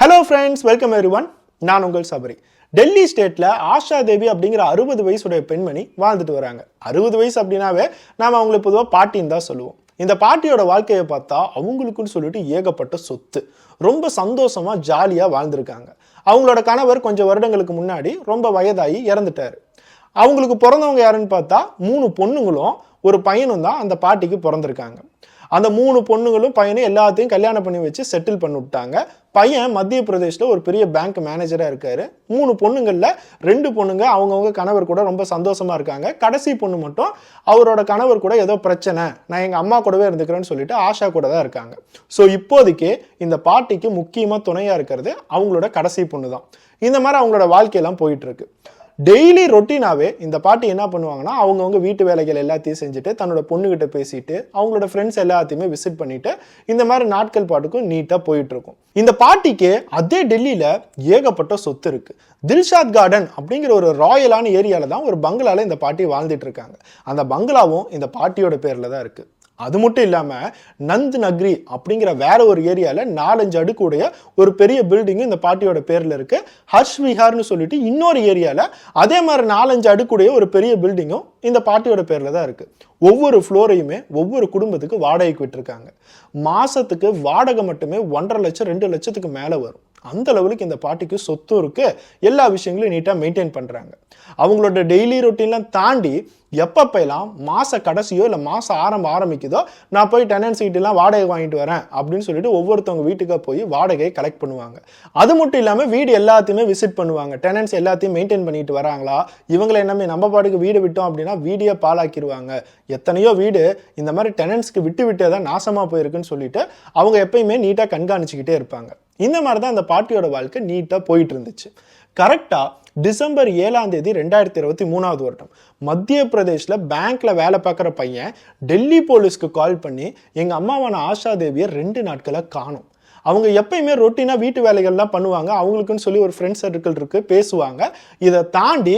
Hello friends, welcome everyone. நான் உங்கள் சபரி. டெல்லி ஸ்டேட்ல ஆஷா தேவி அப்படிங்கிற 60 வயசுடைய பெண்மணி வாழ்ந்துட்டு வராங்க. 60 வயசு அப்படின்னாவே நாம அவங்களை பொதுவாக பாட்டின்னு தான் சொல்லுவோம். இந்த பாட்டியோட வாழ்க்கையை பார்த்தா அவங்களுக்குன்னு சொல்லிட்டு ஏகப்பட்ட சொத்து, ரொம்ப சந்தோஷமா ஜாலியா வாழ்ந்திருக்காங்க. அவங்களோட கணவர் கொஞ்சம் வருடங்களுக்கு முன்னாடி ரொம்ப வயதாகி இறந்துட்டாரு. அவங்களுக்கு பிறந்தவங்க யாருன்னு பார்த்தா 3 பொண்ணுங்களும் ஒரு பையனும் தான் அந்த பாட்டிக்கு பிறந்திருக்காங்க. அந்த 3 பொண்ணுங்களும் பையனும் எல்லாத்தையும் கல்யாணம் பண்ணி வச்சு செட்டில் பண்ணி விட்டாங்க. பையன் மத்திய பிரதேஷ்ல ஒரு பெரிய பேங்க் மேனேஜரா இருக்காரு. 3 பொண்ணுங்கள்ல 2 பொண்ணுங்க அவங்கவுங்க கணவர் கூட ரொம்ப சந்தோஷமா இருக்காங்க. கடைசி பொண்ணு மட்டும் அவரோட கணவர் கூட ஏதோ பிரச்சனை, நான் எங்க அம்மா கூடவே இருந்துக்கிறேன்னு சொல்லிட்டு ஆஷா கூட தான் இருக்காங்க. ஸோ இப்போதைக்கு இந்த பாட்டிக்கு முக்கியமா துணையா இருக்கிறது அவங்களோட கடைசி பொண்ணு தான். இந்த மாதிரி அவங்களோட வாழ்க்கையெல்லாம் போயிட்டு இருக்கு. டெய்லி ரொட்டீனாவே இந்த பாட்டி என்ன பண்ணுவாங்கன்னா, அவங்கவுங்க வீட்டு வேலைகள் எல்லாத்தையும் செஞ்சுட்டு தன்னோட பொண்ணுகிட்ட பேசிட்டு அவங்களோட ஃப்ரெண்ட்ஸ் எல்லாத்தையுமே விசிட் பண்ணிட்டு இந்த மாதிரி நாட்கள் பாட்டுக்கும் நீட்டா போயிட்டு இருக்கும். இந்த பாட்டிக்கு அதே டெல்லியில ஏகப்பட்ட சொத்து இருக்கு. தில்ஷாத் கார்டன் அப்படிங்கிற ஒரு ராயலான ஏரியால தான் ஒரு பங்களால இந்த பாட்டி வாழ்ந்துட்டு இருக்காங்க. அந்த பங்களாவும் இந்த பாட்டியோட பேர்ல தான் இருக்கு. அது மட்டும் இல்லாம நந்த் நக்ரி அப்படிங்கிற வேற ஒரு ஏரியால 4-5 அடுக்குடைய ஒரு பெரிய பில்டிங் இந்த பாட்டியோட பேர்ல இருக்கு. ஹர்ஷ் விஹார்னு சொல்லிட்டு இன்னொரு ஏரியால அதே மாதிரி 4-5 அடுக்குடைய ஒரு பெரிய பில்டிங்கும் இந்த பாட்டியோட பேர்ல தான் இருக்கு. ஒவ்வொரு ஃப்ளோரையுமே ஒவ்வொரு குடும்பத்துக்கு வாடகைக்கு விட்டுருக்காங்க. மாசத்துக்கு வாடகை மட்டுமே 1.5 லட்சம் 2 லட்சத்துக்கு மேல வரும். அந்த லெவலுக்கு இந்த பாட்டிக்கு சொத்து இருக்கு. எல்லா விஷயங்களையும் நீட்டா மெயின்டைன் பண்றாங்க. அவங்களோட டெய்லி ரொட்டீன்லாம் தாண்டி எப்பப்பெல்லாம் மாச கடைசியோ இல்லை மாசம் ஆரம்பிக்குதோ நான் போய் டெனன்ஸ் வீட்டெல்லாம் வாடகை வாங்கிட்டு வரேன் அப்படின்னு சொல்லிட்டு ஒவ்வொருத்தவங்க வீட்டுக்கு போய் வாடகையை கலெக்ட் பண்ணுவாங்க. அது மட்டும் இல்லாமல் வீடு எல்லாத்தையுமே விசிட் பண்ணுவாங்க. டெனன்ஸ் எல்லாத்தையும் மெயின்டைன் பண்ணிட்டு வராங்களா, இவங்களை என்னமே நம்ம பாட்டுக்கு வீடு விட்டோம் அப்படின்னா வீடியோ பாலாக்கிடுவாங்க. எத்தனையோ வீடு இந்த மாதிரி டெனன்ஸ்க்கு விட்டு தான் நாசமா போயிருக்குன்னு சொல்லிட்டு அவங்க எப்பயுமே நீட்டா கண்காணிச்சுக்கிட்டே இருப்பாங்க. இந்த மாதிரி தான் அந்த பாட்டியோட வாழ்க்கை நீட்டா போயிட்டு இருந்துச்சு. கரெக்டா டிசம்பர் 7 2023 வருடம் மத்திய பிரதேஷ்ல பேங்க்ல வேலை பார்க்குற பையன் டெல்லி போலீஸ்க்கு கால் பண்ணி எங்க அம்மாவான ஆஷா தேவியை 2 நாட்களா காணோம். அவங்க எப்பயுமே ரொட்டீனா வீட்டு வேலைகள்லாம் பண்ணுவாங்க. அவங்களுக்குன்னு சொல்லி ஒரு ஃப்ரெண்ட் சர்க்கிள் இருக்கு, பேசுவாங்க. இதை தாண்டி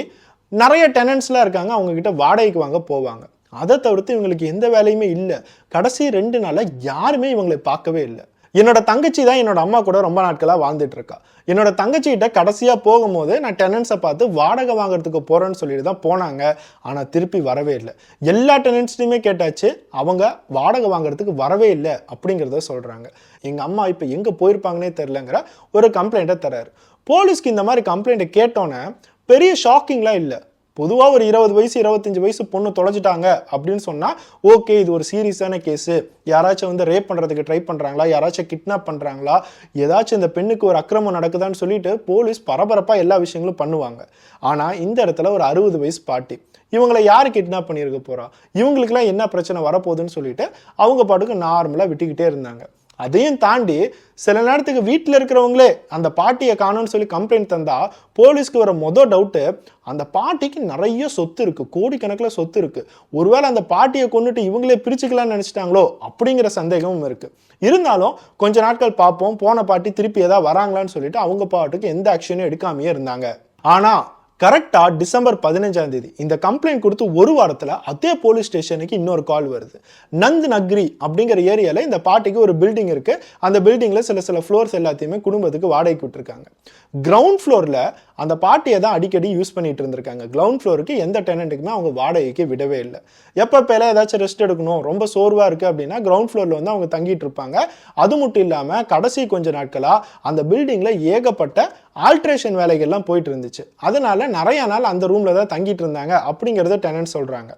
நிறைய டெனன்ட்ஸ்லாம் இருக்காங்க, அவங்க கிட்ட வாடகைக்கு வாங்க போவாங்க. அதை தவிர்த்து இவங்களுக்கு எந்த வேலையுமே இல்லை. கடைசி 2 நாளா யாருமே இவங்களை பார்க்கவே இல்லை. என்னோட தங்கச்சி தான் என்னோட அம்மா கூட ரொம்ப நாட்களாக வாழ்ந்துட்டு இருக்கா. என்னோட தங்கச்சிகிட்ட கடைசியாக போகும்போது நான் டெனன்ஸை பார்த்து வாடகை வாங்குறதுக்கு போகிறேன்னு சொல்லிட்டு தான் போனாங்க. ஆனால் திருப்பி வரவே இல்லை. எல்லா டெனன்ட்ஸ்லையுமே கேட்டாச்சு, அவங்க வாடகை வாங்குறதுக்கு வரவே இல்லை அப்படிங்கிறத சொல்கிறாங்க. எங்கள் அம்மா இப்போ எங்கே போயிருப்பாங்கன்னே தெரிலங்கிற ஒரு கம்ப்ளைண்ட்டை தராரு. போலீஸ்க்கு இந்த மாதிரி கம்ப்ளைண்ட்டை கேட்டோன்னே பெரிய ஷாக்கிங்லாம் இல்லை. பொதுவாக ஒரு 20 வயசு 25 வயசு பொண்ணு தொலைச்சிட்டாங்க அப்படின்னு சொன்னால் ஓகே, இது ஒரு சீரியஸான கேஸு, யாராச்சும் ரேப் பண்ணுறதுக்கு ட்ரை பண்ணுறாங்களா, யாராச்சும் கிட்னாப் பண்ணுறாங்களா, ஏதாச்சும் இந்த பெண்ணுக்கு ஒரு அக்கிரமம் நடக்குதான்னு சொல்லிட்டு போலீஸ் பரபரப்பாக எல்லா விஷயங்களும் பண்ணுவாங்க. ஆனால் இந்த இடத்துல ஒரு 60 வயசு பாட்டி, இவங்களை யார் கிட்னாப் பண்ணியிருக்க போகிறா, இவங்களுக்குலாம் என்ன பிரச்சனை வரப்போகுதுன்னு சொல்லிட்டு அவங்க பாட்டுக்கு நார்மலாக விட்டுக்கிட்டே இருந்தாங்க. அதையும் தாண்டி சில நேரத்துக்கு வீட்டில் இருக்கிறவங்களே அந்த பாட்டியை காணும்னு சொல்லி கம்ப்ளைண்ட் தந்தா போலீஸ்க்கு வர டவுட்டு, அந்த பாட்டிக்கு நிறைய சொத்து இருக்கு, கோடிக்கணக்கில் சொத்து இருக்கு, ஒருவேளை அந்த பாட்டியை கொண்டுட்டு இவங்களே பிரிச்சுக்கலாம்னு நினைச்சிட்டாங்களோ அப்படிங்கிற சந்தேகமும் இருக்கு. இருந்தாலும் கொஞ்ச நாட்கள் பார்ப்போம், போன பாட்டி திருப்பி ஏதாவது வராங்களான்னு சொல்லிட்டு அவங்க பாட்டுக்கு எந்த ஆக்ஷனும் எடுக்காமையே இருந்தாங்க. ஆனா கரெக்டா டிசம்பர் 15 இந்த கம்ப்ளைண்ட் கொடுத்து ஒரு வாரத்தில் அதே போலீஸ் ஸ்டேஷனுக்கு இன்னொரு கால் வருது. நந்த் நக்ரி அப்படிங்கிற ஏரியாவில் இந்த பாட்டிக்கு ஒரு பில்டிங் இருக்கு. அந்த பில்டிங்ல சில ஃப்ளோர்ஸ் எல்லாத்தையுமே குடும்பத்துக்கு வாடகைக்கு விட்டுருக்காங்க. கிரவுண்ட் ஃப்ளோர்ல அந்த பாட்டியை தான் அடிக்கடி யூஸ் பண்ணிட்டு இருந்திருக்காங்க. கிரவுண்ட் ஃப்ளோருக்கு எந்த டெனண்ட்டுக்குமே அவங்க வாடகைக்கு விடவே இல்லை. எப்போ ஏதாச்சும் ரெஸ்ட் எடுக்கணும், ரொம்ப சோர்வா இருக்கு அப்படின்னா கிரவுண்ட் ஃப்ளோர்ல அவங்க தங்கிட்டு இருப்பாங்க. அது மட்டும் இல்லாம கடைசி கொஞ்ச நாட்களா அந்த பில்டிங்ல ஏகப்பட்ட ஆல்ட்ரேஷன் வேலைகள்லாம் போயிட்டு இருந்துச்சு. அதனால நிறைய நாள் அந்த ரூம்ல தான் தங்கிட்டு இருந்தாங்க அப்படிங்கறத டெனன்ட் சொல்றாங்க.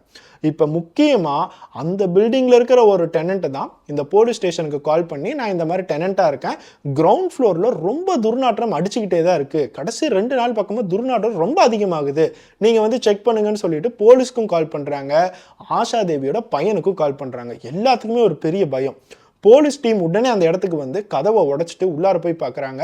இப்ப முக்கியமா அந்த பில்டிங்ல இருக்கிற ஒரு டெனன்ட் தான் இந்த போலீஸ் ஸ்டேஷனுக்கு கால் பண்ணி நான் இந்த மாதிரி டெனண்டா இருக்கேன், கிரவுண்ட் ஃப்ளோர்ல ரொம்ப துர்நாற்றம் அடிச்சுக்கிட்டே தான் இருக்கு, கடைசி 2 நாள் பக்கமும் துர்நாற்றம் ரொம்ப அதிகமாகுது, நீங்க செக் பண்ணுங்கன்னு சொல்லிட்டு போலீஸ்க்கும் கால் பண்றாங்க, ஆஷா தேவியோட பையனுக்கும் கால் பண்றாங்க. எல்லாத்துக்குமே ஒரு பெரிய பயம். போலீஸ் டீம் உடனே அந்த இடத்துக்கு கதவை உடைச்சிட்டு உள்ளார போய் பார்க்குறாங்க.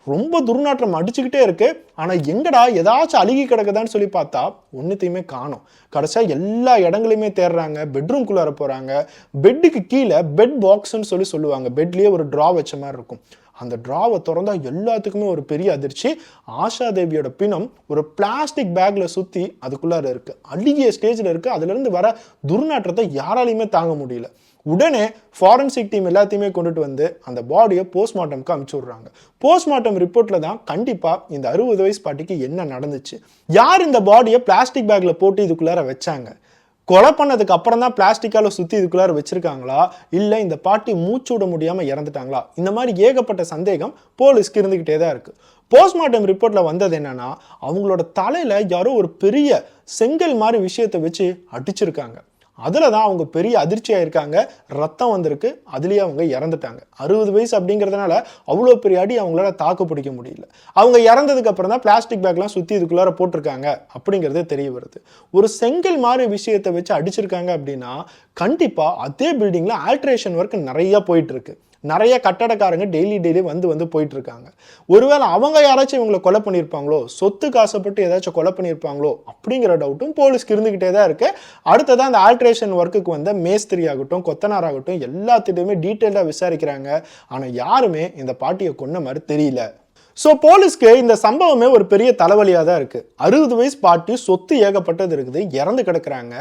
ரொம்ப துர்நாற்றம் அடிச்சுக்கிட்டே இருக்கு. ஆனா எங்கடா ஏதாச்சும் அழுகி கிடக்குதான்னு சொல்லி பார்த்தா ஒன்னுத்தையுமே காணோம். கடைசியா எல்லா இடங்களையுமே தேடுறாங்க. பெட்ரூம்குள்ளார போறாங்க. பெட்டுக்கு கீழே பெட் பாக்ஸ்ன்னு சொல்லுவாங்க. பெட்லயே ஒரு ட்ரா வச்ச மாதிரி இருக்கும். அந்த டிராவை திறந்தா எல்லாத்துக்குமே ஒரு பெரிய அதிர்ச்சி. ஆஷா தேவியோட பிணம் ஒரு பிளாஸ்டிக் பேக்ல சுத்தி அதுக்குள்ளார இருக்கு. அழுகிய ஸ்டேஜ்ல இருக்கு. அதுல இருந்து வர துர்நாற்றத்தை யாராலையுமே தாங்க முடியல. உடனே ஃபாரன்சிக் டீம் எல்லாத்தையுமே கொண்டுட்டு வந்து அந்த பாடியை போஸ்ட்மார்ட்டம்க்கு அனுப்பிச்சு விடுறாங்க. போஸ்ட்மார்ட்டம் ரிப்போர்ட்ல தான் கண்டிப்பா இந்த 60 வயசு பாட்டிக்கு என்ன நடந்துச்சு, யார் இந்த பாடியை பிளாஸ்டிக் பேக்ல போட்டு இதுக்குள்ளார வச்சாங்க, கொலை பண்ணதுக்கு அப்புறம் தான் பிளாஸ்டிக்கால சுத்தி இதுக்குள்ளார வச்சிருக்காங்களா, இல்ல இந்த பாட்டி மூச்சு விட முடியாம இறந்துட்டாங்களா, இந்த மாதிரி ஏகப்பட்ட சந்தேகம் போலீஸ்க்கு இருந்துகிட்டே தான் இருக்கு. போஸ்ட்மார்ட்டம் ரிப்போர்ட்ல வந்தது என்னன்னா, அவங்களோட தலையில யாரோ ஒரு பெரிய செங்கல் மாதிரி விஷயத்தை வச்சு அடிச்சிருக்காங்க. அதில் தான் அவங்க பெரிய அதிர்ச்சியாக இருக்காங்க. ரத்தம் வந்திருக்கு, அதுலேயே அவங்க இறந்துட்டாங்க. 60 வயசு அப்படிங்கிறதுனால அவ்வளோ பெரிய அடி அவங்களால தாக்கு பிடிக்க முடியல. அவங்க இறந்ததுக்கு அப்புறம் தான் பிளாஸ்டிக் பேக்லாம் சுற்றி இதுக்குள்ளார போட்டிருக்காங்க அப்படிங்கிறதே தெரிய வருது. ஒரு செங்கல் மாதிரி விஷயத்தை வச்சு அடிச்சிருக்காங்க அப்படின்னா கண்டிப்பாக அதே பில்டிங்கில் ஆல்ட்ரேஷன் ஒர்க் நிறைய போயிட்டு இருக்கு. நிறைய கட்டடக்காரங்க டெய்லி வந்து போயிட்டு இருக்காங்க. ஒருவேளை அவங்க யாராச்சும் இவங்களை கொலை பண்ணியிருப்பாங்களோ, சொத்துக்கு ஆசைப்பட்டு ஏதாச்சும் கொலை பண்ணியிருப்பாங்களோ அப்படிங்கிற டவுட்டும் போலீஸ்க்கு இருந்துகிட்டே தான் இருக்கு. அடுத்ததான் அந்த ஆல்ட்ரேஷன் ஒர்க்குக்கு வந்த மேஸ்திரி ஆகட்டும், கொத்தனார் ஆகட்டும், எல்லாத்திட்டையுமே டீட்டெயிலாக விசாரிக்கிறாங்க. ஆனால் யாருமே இந்த பாட்டியை கொன்ன மாதிரி தெரியல. ஸோ போலீஸ்க்கு இந்த சம்பவமே ஒரு பெரிய தலைவலியாக தான் இருக்கு. 60 வயசு பாட்டி, சொத்து ஏகப்பட்டது இருக்குது, இறந்து கிடக்குறாங்க.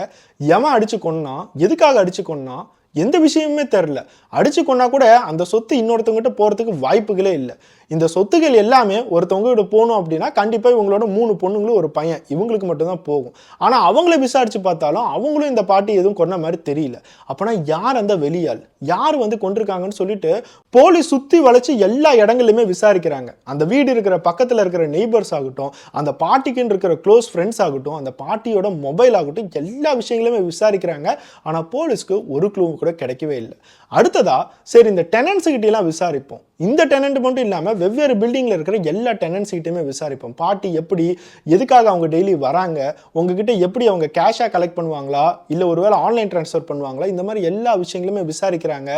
எவன் அடிச்சு கொன்னா, எதுக்காக அடிச்சு கொன்னா, எந்த விஷயமுமே தெரில. அடிச்சு கொண்டா கூட அந்த சொத்து இன்னொருத்தவங்கிட்ட போகிறதுக்கு வாய்ப்புகளே இல்லை. இந்த சொத்துக்கள் எல்லாமே ஒருத்தவங்க கிட்ட போகணும் அப்படின்னா கண்டிப்பாக இவங்களோட 3 பொண்ணுங்களும் ஒரு பையன், இவங்களுக்கு மட்டும்தான் போகும். ஆனால் அவங்கள விசாரிச்சு பார்த்தாலும் அவங்களும் இந்த பாட்டி எதுவும் கொண்ட மாதிரி தெரியல. அப்போனா யார் அந்த வெளியாள், யார் வந்து கொண்டிருக்காங்கன்னு சொல்லிட்டு போலீஸ் சுற்றி வளைச்சு எல்லா இடங்கள்லையுமே விசாரிக்கிறாங்க. அந்த வீடு இருக்கிற பக்கத்தில் இருக்கிற நெய்பர்ஸ் ஆகட்டும், அந்த பாட்டிக்குன்னு இருக்கிற க்ளோஸ் ஃப்ரெண்ட்ஸ் ஆகட்டும், அந்த பாட்டியோட மொபைல் ஆகட்டும், எல்லா விஷயங்களுமே விசாரிக்கிறாங்க. ஆனால் போலீஸ்க்கு ஒரு க்ளூ கூட கிடைக்கவே இல்லை. அடுத்ததா சரி இந்த டெனன்ட்ஸ் கிட்டலாம் விசாரிப்போம். இந்த டெனன்ட் மட்டும் இல்லாமல் வெவ்வேறு பில்டிங்கில் இருக்கிற எல்லா டெனன்ட்ஸ் கிட்டையுமே விசாரிப்போம். பாட்டி எப்படி, எதுக்காக அவங்க டெய்லி வராங்க, உங்ககிட்ட எப்படி அவங்க கேஷாக கலெக்ட் பண்ணுவாங்களா, இல்லை ஒருவேளை ஆன்லைன் ட்ரான்ஸ்ஃபர் பண்ணுவாங்களா, இந்த மாதிரி எல்லா விஷயங்களுமே விசாரிக்கிறாங்க.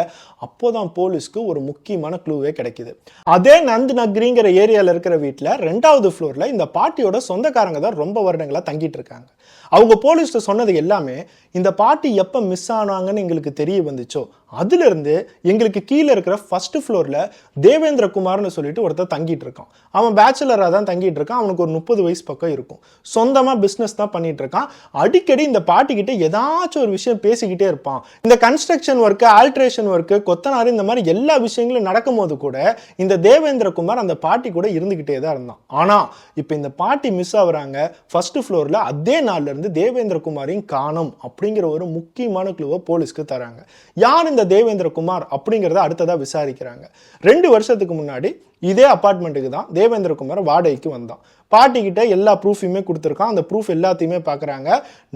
அப்போதான் போலீஸ்க்கு ஒரு முக்கியமான க்ளூவே கிடைக்குது. அதே நந்த் நக்ரிங்கிற ஏரியாவில் இருக்கிற வீட்டில் 2வது ஃப்ளோரில் இந்த பாட்டியோட சொந்தக்காரங்க தான் ரொம்ப வருடங்களாக தங்கிட்டு இருக்காங்க. அவங்க போலீஸ்ட்டு சொன்னது எல்லாமே, இந்த பாட்டி எப்போ மிஸ் ஆனாங்கன்னு எங்களுக்கு தெரிய வந்துச்சோ அதிலிருந்து எங்களுக்கு கீழே இருக்கிற ஃபர்ஸ்ட் ஃப்ளோரில் தேவேந்திர குமார்னு சொல்லிட்டு ஒருத்தர் தங்கிட்டு இருக்கான். அவன் பேச்சுலராக தான் தங்கிட்டு இருக்கான். அவனுக்கு ஒரு 30 வயசு பக்கம் இருக்கும். சொந்தமாக பிஸ்னஸ் தான் பண்ணிட்டு இருக்கான். அடிக்கடி இந்த பாட்டிக்கிட்ட ஏதாச்சும் ஒரு விஷயம் பேசிக்கிட்டே இருப்பான். இந்த கன்ஸ்ட்ரக்ஷன் ஒர்க்கு, ஆல்ட்ரேஷன் ஒர்க்கு, கொத்தனார், இந்த மாதிரி எல்லா விஷயங்களும் நடக்கும்போது கூட இந்த தேவேந்திர குமார் அந்த பாட்டி கூட இருந்துகிட்டே தான் இருந்தான். ஆனால் இப்போ இந்த பாட்டி மிஸ் ஆகுறாங்க. ஃபர்ஸ்ட் ஃப்ளோரில் அதே நாள்ல இருந்து தேவேந்திர குமாரையும் காணோம் அப்படிங்கிற ஒரு முக்கியமான க்ளூவை போலீஸ்க்கு தராங்க. யார் இந்த தேவேந்திர குமார் அப்படிங்கிறத அடுத்ததா விசாரிக்கிறாங்க. 2 வருஷத்துக்கு முன்னாடி இதே அபார்ட்மெண்ட்டுக்கு தான் தேவேந்திர குமார் வாடகைக்கு வந்தான். பாட்டி கிட்ட எல்லா ப்ரூஃபையுமே கொடுத்துருக்கான். அந்த ப்ரூஃப் எல்லாத்தையுமே பார்க்குறாங்க.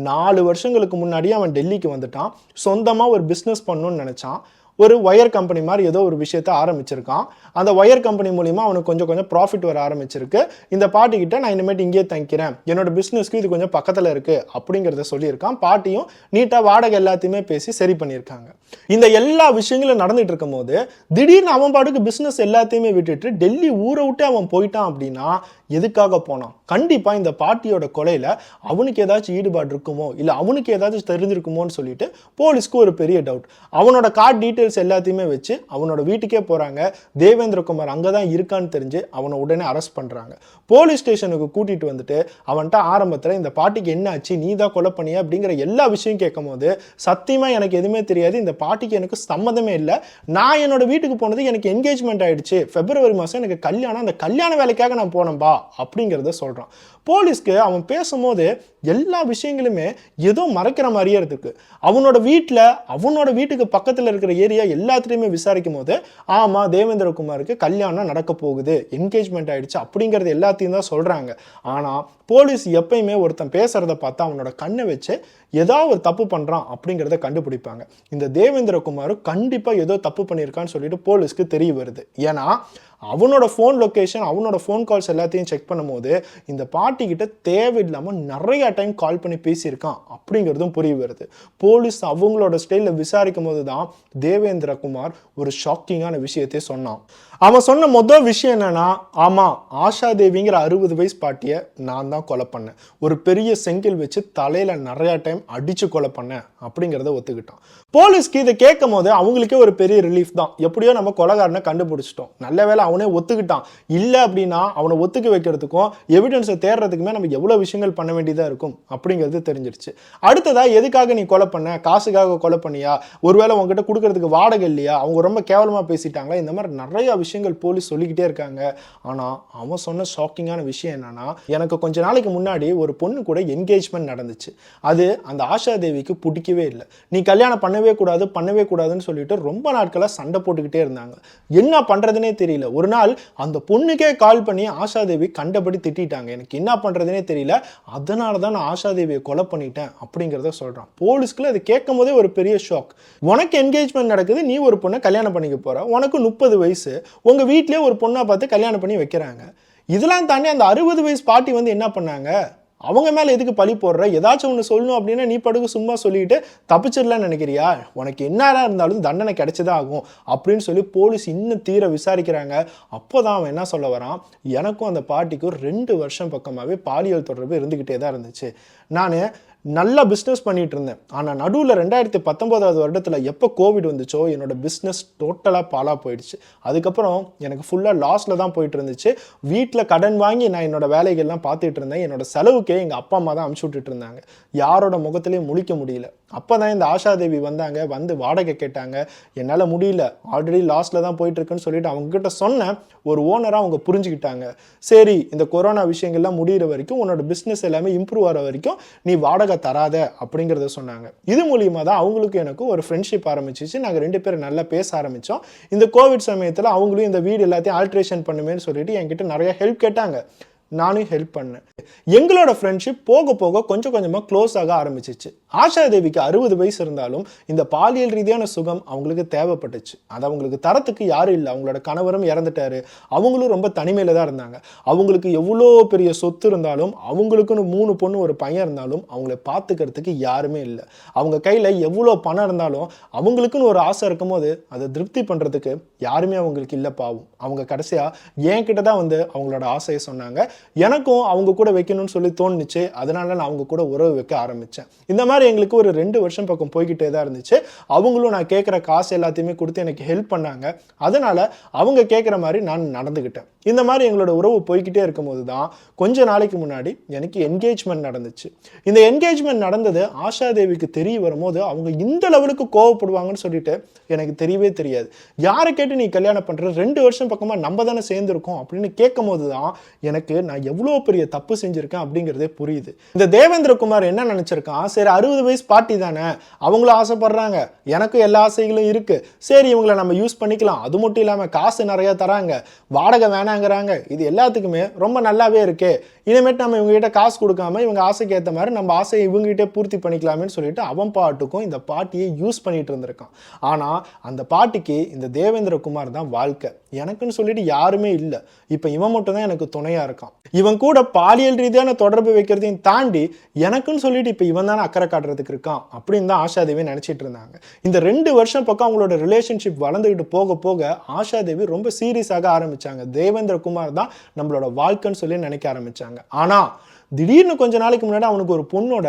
4 வருஷங்களுக்கு முன்னாடியே அவன் டெல்லிக்கு வந்துட்டான். சொந்தமாக ஒரு பிஸ்னஸ் பண்ணணும்னு நினச்சான். ஒரு ஒயர் கம்பெனி மாதிரி ஏதோ ஒரு விஷயத்த ஆரம்பிச்சிருக்கான். அந்த ஒயர் கம்பெனி மூலிமா அவனுக்கு கொஞ்சம் ப்ராஃபிட் வர ஆரம்பிச்சிருக்கு. இந்த பாட்டிக்கிட்ட நான் இனிமேட்டு இங்கேயே தங்கிக்கிறேன், என்னோட பிஸ்னஸ்க்கு இது கொஞ்சம் பக்கத்தில் இருக்குது அப்படிங்கிறத சொல்லியிருக்கான். பாட்டியும் நீட்டாக வாடகை எல்லாத்தையுமே பேசி சரி பண்ணியிருக்காங்க. இந்த எல்லா விஷயங்களும் நடந்துட்டு இருக்கும் போது திடீர்னு அவன் பாட்டுக்கு பிஸ்னஸ் எல்லாத்தையுமே விட்டுட்டு டெல்லி ஊரை விட்டு அவன் போயிட்டான். அப்படின்னா எதுக்காக போனான்? கண்டிப்பாக இந்த பாட்டியோட கொலையில் அவனுக்கு ஏதாச்சும் ஈடுபாடு இருக்குமோ, இல்லை அவனுக்கு ஏதாச்சும் தெரிஞ்சிருக்குமோன்னு சொல்லிட்டு போலீஸ்க்கு ஒரு பெரிய டவுட். அவனோட கார்டு டீட்டெயில்ஸ் எல்லாத்தையுமே வச்சு அவனோட வீட்டுக்கே போகிறாங்க. தேவேந்திர குமார் அங்கே தான் இருக்கான்னு தெரிஞ்சு அவனை உடனே அரெஸ்ட் பண்ணுறாங்க. போலீஸ் ஸ்டேஷனுக்கு கூட்டிகிட்டு வந்துட்டு அவன்கிட்ட ஆரம்பத்தில் இந்த பாட்டிக்கு என்ன ஆச்சு, நீ தான் கொலை பண்ணிய அப்படிங்கிற எல்லா விஷயம் கேட்கும் போது சத்தியமாக எனக்கு எதுவுமே தெரியாது, இந்த பாட்டிக்கு எனக்கு சம்மந்தமே இல்லை, நான் என்னோட வீட்டுக்கு போனது எனக்கு என்கேஜ்மெண்ட் ஆயிடுச்சு, பிப்ரவரி மாதம் எனக்கு கல்யாணம், அந்த கல்யாண வேலைக்காக நான் போனேன்பா அப்படிங்கிறத சொல்கிறான். போலீஸ்க்கு அவன் பேசும்போது எல்லா விஷயங்களுமே ஏதோ மறைக்கிற மாதிரியே இருக்கு. அவனோட வீட்டுக்கு பக்கத்தில் இருக்கிற ஏரியா எல்லாத்துலேயுமே விசாரிக்கும் போது ஆமாம் தேவேந்திர குமாருக்கு கல்யாணம் நடக்க போகுது, என்கேஜ்மெண்ட் ஆயிடுச்சு அப்படிங்கிறது எல்லாத்தையும் தான் சொல்கிறாங்க. ஆனால் போலீஸ் எப்பயுமே ஒருத்தன் பேசுகிறத பார்த்தா அவனோட கண்ணை வச்சு ஏதாவது ஒரு தப்பு பண்ணுறான் அப்படிங்கிறத கண்டுபிடிப்பாங்க. இந்த தேவேந்திர குமார் கண்டிப்பாக ஏதோ தப்பு பண்ணியிருக்கான்னு சொல்லிட்டு போலீஸ்க்கு தெரிய வருது. ஏன்னா அவனோட ஃபோன் லொக்கேஷன், அவனோட ஃபோன் கால்ஸ் எல்லாத்தையும் செக் பண்ணும்போது இந்த பாட்டிக்கிட்ட தேவையில்லாமல் நிறைய டைம் கால் பண்ணி பேசியிருக்கான் அப்படிங்கிறதும் புரிய வருது. போலீஸ் அவங்களோட ஸ்டைலில் விசாரிக்கும் போது தான் தேவேந்திர குமார் ஒரு ஷாக்கிங்கான விஷயத்தை சொன்னான். அவன் சொன்ன மொதல் விஷயம் என்னன்னா, ஆமாம் ஆஷா தேவிங்கிற 60 வயசு பாட்டியை நான் தான் கொலை பண்ணேன். ஒரு பெரிய செங்கல் வச்சு தலையில் நிறையா டைம் அடிச்சு கொலை பண்ணேன் அப்படிங்கிறத ஒத்துக்கிட்டான். போலீஸ்க்கு இதை கேட்கும் போது அவங்களுக்கே ஒரு பெரிய ரிலீஃப் தான். எப்படியோ நம்ம கொலைகாரனை கண்டுபிடிச்சிட்டோம், நல்ல வேளை அவனே ஒத்துக்கிட்டான். இல்லை அப்படின்னா அவனை ஒத்துக்க வைக்கிறதுக்கும் எவிடன்ஸை தேடுறதுக்குமே நம்ம எவ்வளோ விஷயங்கள் பண்ண வேண்டியதாக இருக்கும் அப்படிங்கிறது தெரிஞ்சிருச்சு. அடுத்ததா எதுக்காக நீ கொலை பண்ண, காசுக்காக கொலை பண்ணியா, ஒருவேளை உங்ககிட்ட கொடுக்கறதுக்கு வாடகை இல்லையா, அவங்க ரொம்ப கேவலமாக பேசிட்டாங்களா, இந்த மாதிரி நிறைய விஷயங்கள் போலீஸ் சொல்லிக்கிட்டே இருக்காங்க. ஆனால் அவன் சொன்ன ஷாக்கிங்கான விஷயம் என்னன்னா, எனக்கு கொஞ்ச நாளைக்கு முன்னாடி ஒரு பொண்ணு கூட என்கேஜ்மெண்ட் நடந்துச்சு. அது அந்த ஆஷா தேவிக்கு பிடிக்கவே இல்லை. நீ கல்யாணம் பண்ணவே கூடாதுன்னு சொல்லிட்டு ரொம்ப நாட்களாக சண்டை போட்டுக்கிட்டே இருந்தாங்க. என்ன பண்றதுனே தெரியல. ஒரு நாள் அந்த பொண்ணுக்கே கால் பண்ணி ஆஷா தேவி கண்டபடி திட்டாங்க. எனக்கு என்ன பண்றதுனே தெரியல, அதனால தான் நான் ஆஷா தேவியை கொலை பண்ணிட்டேன் அப்படிங்கிறத சொல்றான். போலீஸ்க்குள்ள அது கேட்கும் போதே ஒரு பெரிய ஷாக். உனக்கு என்கேஜ்மெண்ட் நடக்குது, நீ ஒரு பொண்ணை கல்யாணம் பண்ணிக்க போற, உனக்கு 30 வயசு, உங்க வீட்டிலே ஒரு பொண்ணை பார்த்து கல்யாணம் பண்ணி வைக்கிறாங்க. இதெல்லாம் தாண்டி அந்த 60 வயசு பாட்டி வந்து என்ன பண்ணாங்க, அவங்க மேலே எதுக்கு பழி போடுற, ஏதாச்சும் ஒன்று சொல்லணும் அப்படின்னா நீ படுக்க சும்மா சொல்லிட்டு தப்பிச்சிடலான்னு நினைக்கிறியா, உனக்கு என்னடா இருந்தாலும் தண்டனை கிடைச்சதான் ஆகும் அப்படின்னு சொல்லி போலீஸ் இன்னும் தீர விசாரிக்கிறாங்க. அப்போதான் அவன் என்ன சொல்ல வரான், எனக்கும் அந்த பாட்டிக்கும் 2 வருஷம் பக்கமாகவே பாலியல் தொடர்பு இருந்துக்கிட்டே தான் இருந்துச்சு. நான் நல்லா பிஸ்னஸ் பண்ணிட்டு இருந்தேன். ஆனால் நடுவில் 2019 வருடத்தில் எப்போ கோவிட் வந்துச்சோ என்னோட பிஸ்னஸ் டோட்டலாக பாலாக போயிடுச்சு. அதுக்கப்புறம் எனக்கு ஃபுல்லாக லாஸில் தான் போயிட்டு இருந்துச்சு. வீட்டில் கடன் வாங்கி நான் என்னோட வேலைகள்லாம் பார்த்துட்டு இருந்தேன். என்னோட செலவுக்கே எங்கள் அப்பா அம்மா தான் அனுப்பிச்சி விட்டுட்டு இருந்தாங்க. யாரோட முகத்திலையும் முழிக்க முடியல. அப்போ தான் இந்த ஆஷா தேவி வந்தாங்க, வந்து வாடகை கேட்டாங்க. என்னால் முடியல, ஆல்ரெடி லாஸில் தான் போயிட்டு இருக்குன்னு சொல்லிட்டு அவங்ககிட்ட சொன்னேன். ஒரு ஓனராக அவங்க புரிஞ்சுக்கிட்டாங்க. சரி, இந்த கொரோனா விஷயங்கள்லாம் முடிகிற வரைக்கும், உன்னோட பிஸ்னஸ் எல்லாமே இம்ப்ரூவ் ஆகிற வரைக்கும் நீ வாடகை தராத அப்படிங்கிறத சொன்னாங்க. இது மூலியமாக தான் அவங்களுக்கும் எனக்கும் ஒரு ஃப்ரெண்ட்ஷிப் ஆரம்பிச்சிச்சு. நாங்கள் 2 பேரும் நல்லா பேச ஆரம்பித்தோம். இந்த கோவிட் சமயத்தில் அவங்களும் இந்த வீடு எல்லாத்தையும் ஆல்ட்ரேஷன் பண்ணுமேன்னு சொல்லிட்டு என்கிட்ட நிறைய ஹெல்ப் கேட்டாங்க. நானும் ஹெல்ப் பண்ணேன். எங்களோட ஃப்ரெண்ட்ஷிப் போக போக கொஞ்சம் கொஞ்சமாக க்ளோஸ் ஆக ஆரம்பிச்சிச்சு. ஆஷா தேவிக்கு 60 வயசு இருந்தாலும் இந்த பாலியல் ரீதியான சுகம் அவங்களுக்கு தேவைப்பட்டுச்சு. அது அவங்களுக்கு தரத்துக்கு யாரும் இல்லை. அவங்களோட கணவரும் இறந்துட்டாரு. அவங்களும் ரொம்ப தனிமையில் தான் இருந்தாங்க. அவங்களுக்கு எவ்வளோ பெரிய சொத்து இருந்தாலும், அவங்களுக்குன்னு 3 பொண்ணு ஒரு பையன் இருந்தாலும் அவங்கள பார்த்துக்கிறதுக்கு யாருமே இல்லை. அவங்க கையில் எவ்வளோ பணம் இருந்தாலும் அவங்களுக்குன்னு ஒரு ஆசை இருக்கும் போது அதை திருப்தி பண்ணுறதுக்கு யாருமே அவங்களுக்கு இல்லை. பாவம். அவங்க கடைசியாக என்கிட்ட தான் வந்து அவங்களோட ஆசையை சொன்னாங்க. எனக்கும் அவங்க கூட வைக்கணும்னு சொல்லி தோணுச்சு. அதனால நான் அவங்க கூட உறவு வைக்க ஆரம்பித்தேன். இந்த மாதிரி எங்களுக்கு ஒரு 2 வருஷம் பக்கம் போய்கிட்டே தான் இருந்துச்சு. அவங்களும் நான் கேட்குற காசு எல்லாத்தையுமே கொடுத்து எனக்கு ஹெல்ப் பண்ணாங்க. அதனால அவங்க கேட்குற மாதிரி நான் நடந்துக்கிட்டேன். இந்த மாதிரி எங்களோட உறவு போய்கிட்டே இருக்கும்போது தான் கொஞ்ச நாளைக்கு முன்னாடி எனக்கு என்கேஜ்மெண்ட் நடந்துச்சு. இந்த என்கேஜ்மெண்ட் நடந்தது ஆஷா தேவிக்கு தெரிய வரும்போது அவங்க இந்த லெவலுக்கு கோவப்படுவாங்கன்னு சொல்லிட்டு எனக்கு தெரியவே தெரியாது. யாரை கேட்டு நீ கல்யாணம் பண்ணுற, 2 வருஷம் பக்கமாக நம்ம தானே சேர்ந்துருக்கோம் அப்படின்னு கேட்கும் போது தான் எனக்கு நான் எவ்வளோ பெரிய தப்பு செஞ்சுருக்கேன் அப்படிங்கிறதே புரியுது. இந்த தேவேந்திர குமார் என்ன நினச்சிருக்கான், சரி 60 வயசு பாட்டி தானே, அவங்களும் ஆசைப்படுறாங்க, எனக்கும் எல்லா ஆசைகளும் இருக்குது, சரி இவங்களை நம்ம யூஸ் பண்ணிக்கலாம், அது மட்டும் இல்லாமல் காசு நிறையா தராங்க, வாடகை வேணாங்கிறாங்க, இது எல்லாத்துக்குமே ரொம்ப நல்லாவே இருக்கே, இனிமேட்டு நம்ம இவங்ககிட்ட காசு கொடுக்காம இவங்க ஆசைக்கு ஏற்ற மாதிரி நம்ம ஆசையை இவங்ககிட்ட பூர்த்தி பண்ணிக்கலாமேன்னு சொல்லிட்டு அவன் பாட்டுக்கும் இந்த பாட்டியை யூஸ் பண்ணிட்டு இருந்திருக்கான். ஆனால் அந்த பாட்டிக்கு இந்த தேவேந்திர குமார் தான் வாழ்க்கை. எனக்குன்னு சொல்லிட்டு யாருமே இல்லை. இப்போ இவன் மட்டும் தான் எனக்கு துணையாக இருக்கான். இவன் கூட பாலியல் ரீதியான தொடர்பு வைக்கிறதையும் தாண்டி எனக்குன்னு சொல்லிட்டு இப்போ இவன் தானே அக்கறை காட்டுறதுக்கு இருக்கான் அப்படின்னு தான் ஆஷா தேவி நினச்சிட்டு இருந்தாங்க. இந்த 2 வருஷம் பக்கம் அவங்களோட ரிலேஷன்ஷிப் வளர்ந்துக்கிட்டு போக போக ஆஷா தேவி ரொம்ப சீரியஸாக ஆரம்பிச்சாங்க. தேவேந்திர குமார் தான் நம்மளோட வாழ்க்கைன்னு சொல்லி நினைக்க ஆரம்பிச்சாங்க. ஆனால் திடீர்னு கொஞ்ச நாளைக்கு முன்னாடி அவனுக்கு ஒரு பொண்ணோட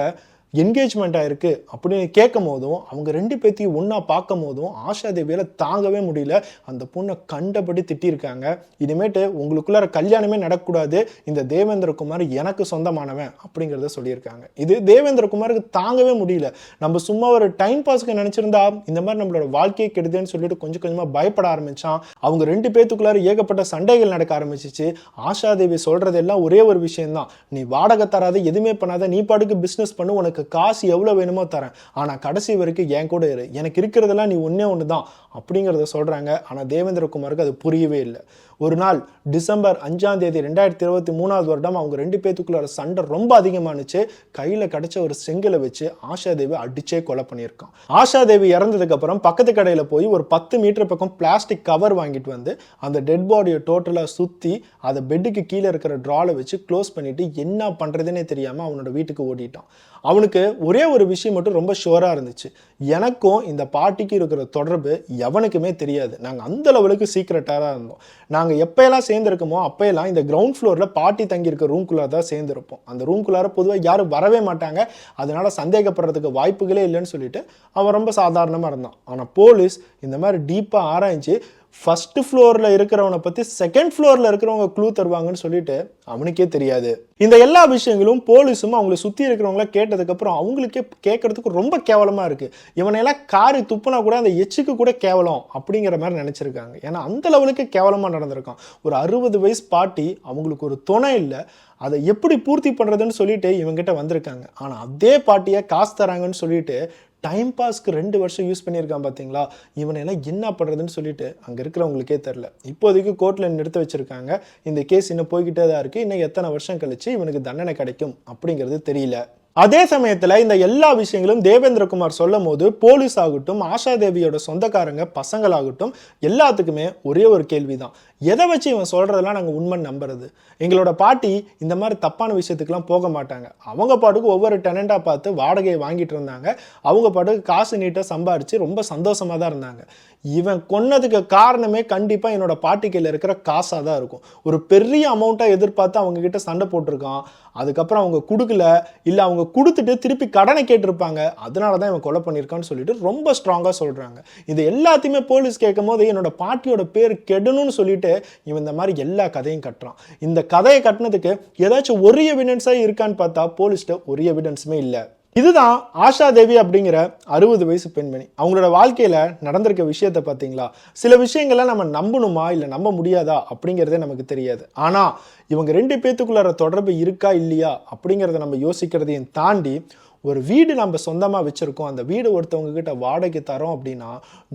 என்கேஜ்மெண்ட் ஆயிருக்கு அப்படின்னு கேட்கும் போதும், அவங்க 2 பேத்தையும் ஒன்றா பார்க்கும் போதும் ஆஷா தேவியால் தாங்கவே முடியல. அந்த பொண்ணை கண்டபடி திட்டிருக்காங்க. இனிமேட்டு உங்களுக்குள்ளார கல்யாணமே நடக்கக்கூடாது, இந்த தேவேந்திர குமார் எனக்கு சொந்தமானவன் அப்படிங்கிறத சொல்லியிருக்காங்க. இது தேவேந்திர குமாருக்கு தாங்கவே முடியல. நம்ம சும்மா ஒரு டைம் பாஸ்க்கு நினச்சிருந்தா இந்த மாதிரி நம்மளோட வாழ்க்கையை கெடுதுன்னு சொல்லிட்டு கொஞ்சம் கொஞ்சமாக பயப்பட ஆரம்பித்தான். அவங்க 2 பேத்துக்குள்ளார ஏகப்பட்ட சண்டைகள் நடக்க ஆரம்பிச்சிச்சு. ஆஷா தேவி சொல்கிறது எல்லாம் ஒரே ஒரு விஷயம்தான், நீ வாடகை தராத, எதுவுமே பண்ணாத, நீ பாட்டுக்கு பிஸ்னஸ் பண்ணு, உனக்கு காசு எவ்வளோ வேணுமோ தரேன், ஆனால் கடைசி வரைக்கும் என் கூட இரு, எனக்கு இருக்கிறதெல்லாம் நீ ஒன்றே ஒன்று தான் அப்படிங்கிறத சொல்கிறாங்க. ஆனால் தேவேந்திர குமாருக்கு அது புரியவே இல்லை. ஒரு நாள் டிசம்பர் 5ஆம் தேதி 2023 வருடம் அவங்க 2 பேத்துக்குள்ள சண்டை ரொம்ப அதிகமானுச்சு. கையில் கிடைச்ச ஒரு செங்கலை வச்சு ஆஷா தேவி அடிச்சே கொலை பண்ணியிருக்கான். ஆஷா தேவி இறந்ததுக்கு அப்புறம் பக்கத்து கடையில் போய் ஒரு 10 மீட்டர் பக்கம் பிளாஸ்டிக் கவர் வாங்கிட்டு வந்து அந்த டெட் பாடியை டோட்டலாக சுற்றி அதை பெட்டுக்கு கீழே இருக்கிற ட்ராவில் வச்சு க்ளோஸ் பண்ணிட்டு என்ன பண்ணுறதுன்னே தெரியாமல் அவனோட வீட்டுக்கு ஓடிட்டான். அவனுக்கு ஒரே ஒரு விஷயம் மட்டும் ரொம்ப ஷுவராக இருந்துச்சு, எனக்கும் இந்த பாட்டிக்கு இருக்கிற தொடர்பு எவனுக்குமே தெரியாது, நாங்கள் அந்த லெவலுக்கு சீக்ரெட்டாக தான் இருந்தோம். நாங்கள் எப்போயெல்லாம் சேர்ந்துருக்கோமோ அப்போயெல்லாம் இந்த கிரவுண்ட் ஃப்ளோரில் பாட்டி தங்கியிருக்க ரூம்குள்ளார தான் சேர்ந்துருப்போம். அந்த ரூம்குள்ளார பொதுவாக யாரும் வரவே மாட்டாங்க, அதனால சந்தேகப்படுறதுக்கு வாய்ப்புகளே இல்லைன்னு சொல்லிட்டு அவன் ரொம்ப சாதாரணமாக இருந்தான். ஆனால் போலீஸ் இந்த மாதிரி டீப்பாக ஆராய்ச்சி ஃபர்ஸ்ட் ஃப்ளோரில் இருக்கிறவனை பற்றி செகண்ட் ஃப்ளோரில் இருக்கிறவங்க க்ளூ தருவாங்கன்னு சொல்லிட்டு அவனுக்கே தெரியாது. இந்த எல்லா விஷயங்களும் போலீஸும் அவங்களை சுற்றி இருக்கிறவங்கள கேட்டதுக்கப்புறம் அவங்களுக்கே கேட்கறதுக்கு ரொம்ப கேவலமாக இருக்குது. இவனையெல்லாம் காரி துப்புனா கூட அந்த எச்சுக்கு கூட கேவலம் அப்படிங்கிற மாதிரி நினச்சிருக்காங்க. ஏன்னா அந்த லெவலுக்கு கேவலமாக நடந்திருக்கான். ஒரு 60 வயசு பாட்டி, அவங்களுக்கு ஒரு துணை இல்லை, அதை எப்படி பூர்த்தி பண்ணுறதுன்னு சொல்லிட்டு இவங்ககிட்ட வந்திருக்காங்க. ஆனால் அதே பாட்டியை காசு தராங்கன்னு சொல்லிட்டு டைம் பாஸ்க்கு 2 வருஷம் யூஸ் பண்ணியிருக்கான். பார்த்தீங்களா, இவனெல்லாம் என்ன பண்ணுறதுன்னு சொல்லிட்டு அங்கே இருக்கிறவங்களுக்கே தெரில. இப்போதைக்கு கோர்ட்டில் நிறுத்த வச்சுருக்காங்க. இந்த கேஸ் இன்னும் போய்கிட்டே தான் இருக்குது. இன்னும் எத்தனை வருஷம் கழிச்சு இவனுக்கு தண்டனை கிடைக்கும் அப்படிங்கிறது தெரியல. அதே சமயத்தில் இந்த எல்லா விஷயங்களும் தேவேந்திரகுமார் சொல்லும் போது போலீஸ் ஆகட்டும், ஆஷா தேவியோட சொந்தக்காரங்க பசங்களாகட்டும் எல்லாத்துக்குமே ஒரே ஒரு கேள்வி தான், எதை வச்சு இவன் சொல்கிறதெல்லாம் நாங்கள் உண்மை நம்புறது? எங்களோட பாட்டி இந்த மாதிரி தப்பான விஷயத்துக்கெலாம் போக மாட்டாங்க. அவங்க பாட்டுக்கு ஒவ்வொரு டெனண்டாக பார்த்து வாடகையை வாங்கிட்டு இருந்தாங்க. அவங்க பாட்டுக்கு காசு நீட்டாக சம்பாரித்து ரொம்ப சந்தோஷமாக தான் இருந்தாங்க. இவன் கொன்னதுக்கு காரணமே கண்டிப்பாக என்னோட பாட்டி கையில் இருக்கிற காசாக தான் இருக்கும். ஒரு பெரிய அமௌண்ட்டாக எதிர்பார்த்து அவங்கக்கிட்ட சண்டை போட்டிருக்கான். அதுக்கப்புறம் அவங்க கொடுக்கல, இல்லை அவங்க கொடுத்துட்டு திருப்பி கடனை கேட்டிருப்பாங்க, அதனால தான் இவன் கொலை பண்ணியிருக்கான்னு சொல்லிட்டு ரொம்ப ஸ்ட்ராங்காக சொல்கிறாங்க. இது எல்லாத்தையுமே போலீஸ் கேட்கும் போது என்னோட பாட்டியோட பேர் கெடணும்னு சொல்லிட்டு இவன் இந்த மாதிரி எல்லா கதையும் கட்டுறான். இந்த கதையை கட்டினதுக்கு ஏதாச்சும் ஒரு எவிடன்ஸாக இருக்கான்னு பார்த்தா போலீஸ்கிட்ட ஒரு எவிடன்ஸுமே இல்லை. இதுதான் ஆஷா தேவி அப்படிங்கிற 60 வயசு பெண்மணி. அவங்களோட வாழ்க்கையில் நடந்திருக்க விஷயத்தை பார்த்தீங்களா? சில விஷயங்களை நம்ம நம்பணுமா இல்லை நம்ப முடியாதா அப்படிங்கிறதே நமக்கு தெரியாது. ஆனால் இவங்க 2 பேத்துக்குள்ளார தொடர்பு இருக்கா இல்லையா அப்படிங்கிறத நம்ம யோசிக்கிறதையும் தாண்டி, ஒரு வீடு நம்ம சொந்தமாக வச்சுருக்கோம், அந்த வீடு ஒருத்தவங்க கிட்ட வாடகை தரோம் அப்படின்னா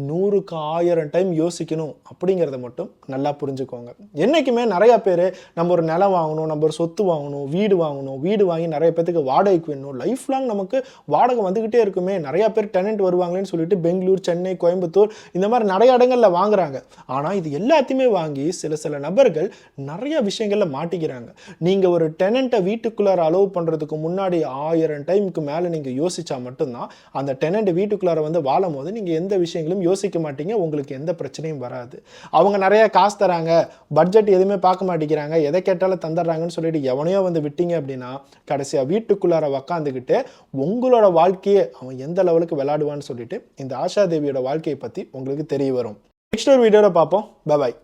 100க்கு 1000 டைம் யோசிக்கணும் அப்படிங்கிறத மட்டும் நல்லா புரிஞ்சுக்கோங்க. என்றைக்குமே நிறையா பேர் நம்ம ஒரு நிலம் வாங்கணும், நம்ம ஒரு சொத்து வாங்கணும், வீடு வாங்கி நிறைய பேத்துக்கு வாடகைக்கு வேணும், லைஃப் லாங் நமக்கு வாடகை வந்துக்கிட்டே இருக்குமே, நிறையா பேர் டெனண்ட் வருவாங்களேன்னு சொல்லிட்டு பெங்களூர், சென்னை, கோயம்புத்தூர் இந்த மாதிரி நிறைய இடங்களில் வாங்குறாங்க. ஆனால் இது எல்லாத்தையுமே வாங்கி சில நபர்கள் நிறைய விஷயங்களில் மாட்டிக்கிறாங்க. நீங்கள் ஒரு டெனண்ட்டை வீட்டுக்குள்ளார அலோவ் பண்ணுறதுக்கு முன்னாடி 1000 டைமுக்கு மேலே நீங்கள் யோசிச்சா மட்டும்தான் அந்த டெனண்ட் வீட்டுக்குள்ளார வந்து வாழும் போது நீங்கள் எந்த விஷயங்களும் யோசிக்க மாட்டீங்க, உங்களுக்கு எந்த பிரச்சனையும் வராது. அவங்க நிறைய காசு தராங்க, பட்ஜெட் எதுவுமே பார்க்க மாட்டேங்கிறாங்க, எதை கேட்டாலும் தந்துடுறாங்கன்னு சொல்லிட்டு எவனையோ வந்து விட்டீங்க அப்படின்னா கடைசியாக வீட்டுக்குள்ளார உக்காந்துக்கிட்டு உங்களோட வாழ்க்கையை அவன் எந்த லெவலுக்கு விளையாடுவான்னு சொல்லிட்டு இந்த ஆஷா தேவியோட வாழ்க்கையை பற்றி உங்களுக்கு தெரிய வரும். நெக்ஸ்ட் ஒரு வீடியோவில் பார்ப்போம். Bye bye.